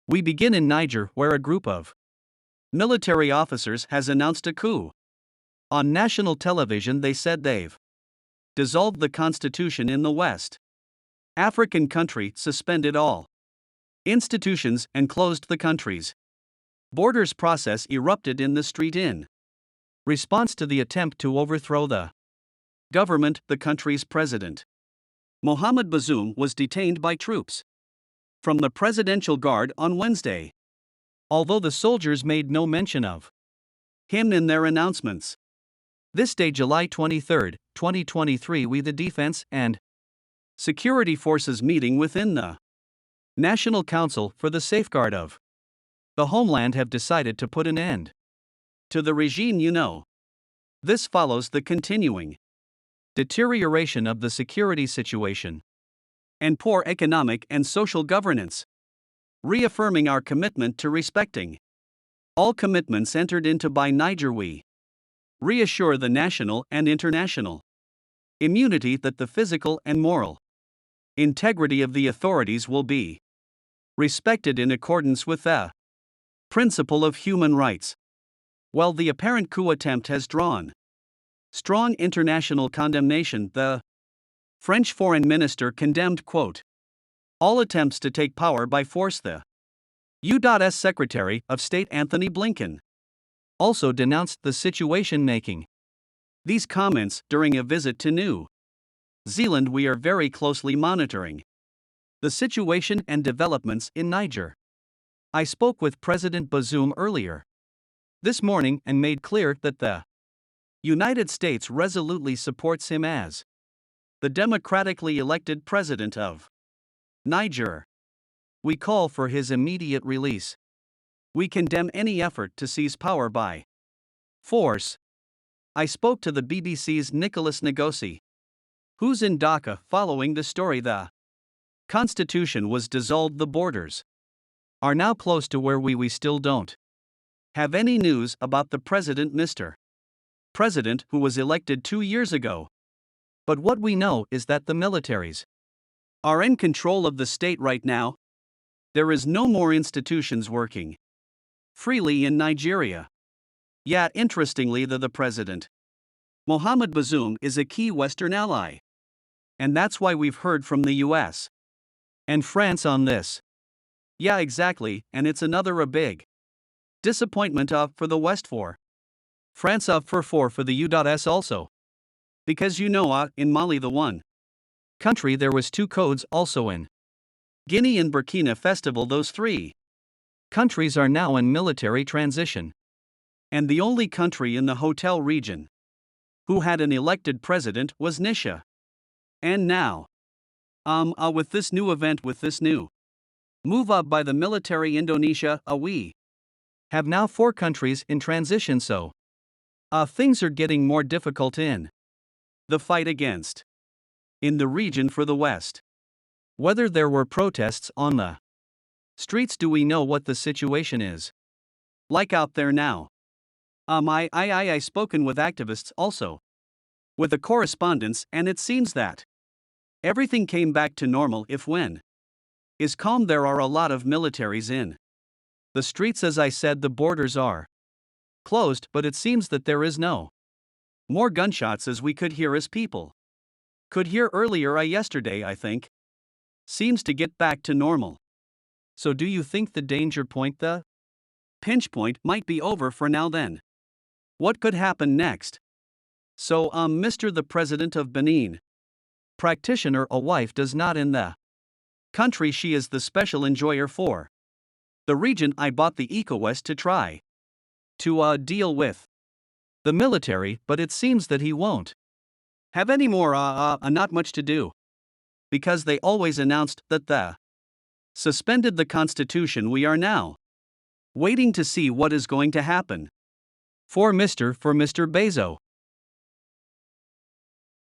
We begin in Niger, where a group of military officers has announced a coup. On national television, they said they've dissolved the constitution in the West African country, suspended all institutions, and closed the country's borders. Process erupted in the street in response to the attempt to overthrow the government. The country's president, Mohamed Bazoum, was detained by troops from the Presidential Guard on Wednesday, although the soldiers made no mention of him in their announcements. This day, July 23, 2023, we, the Defense and Security Forces meeting within the National Council for the Safeguard of the Homeland, have decided to put an end to the regime. This follows the continuing deterioration of the security situation and poor economic and social governance, reaffirming our commitment to respecting all commitments entered into by Niger. We reassure the national and international immunity that the physical and moral integrity of the authorities will be respected in accordance with the principle of human rights. While the apparent coup attempt has drawn strong international condemnation, the French foreign minister condemned, quote, all attempts to take power by force. The U.S. Secretary of State Antony Blinken also denounced the situation, making these comments during a visit to New Zealand. We are very closely monitoring the situation and developments in Niger. I spoke with President Bazoum earlier this morning and made clear that the United States resolutely supports him as the democratically elected president of Niger. We call for his immediate release. We condemn any effort to seize power by force. I spoke to the BBC's Nicholas Ngozi, who's in Dhaka, following the story. The constitution was dissolved. The borders are now close to where we still don't have any news about the president, Mr. President, who was elected 2 years ago. But what we know is that the militaries are in control of the state right now. There is no more institutions working freely in Nigeria. Yeah, interestingly, the president, Mohamed Bazoum, is a key Western ally. And that's why we've heard from the US and France on this. Yeah, exactly, and it's a big disappointment for the West, for France, for the U.S. also. Because in Mali, the one country, there was 2 codes, also in Guinea and Burkina Faso. Those 3 countries are now in military transition. And the only country in the Hotel region who had an elected president was Niger. And now, with this new event, with this new move up by the military Indonesia, we have now 4 countries in transition. So, things are getting more difficult in the fight against in the region for the West. Whether there were protests on the streets, do we know what the situation is like out there now? I spoken with activists also, with the correspondents, and it seems that everything came back to normal. If when is calm, there are a lot of militaries in the streets. As I said, the borders are closed, but it seems that there is no more gunshots as we could hear, as people could hear earlier yesterday. I think seems to get back to normal. So do you think the danger point, the pinch point, might be over for now then? What could happen next? So, Mr. the President of Benin, practitioner, a wife does not in the country. She is the special enjoyer for the region. I bought the ECOWAS to try to deal with the military, but it seems that he won't have any more not much to do, because they always announced that the suspended the constitution. We are now waiting to see what is going to happen for Mr. Bazoum.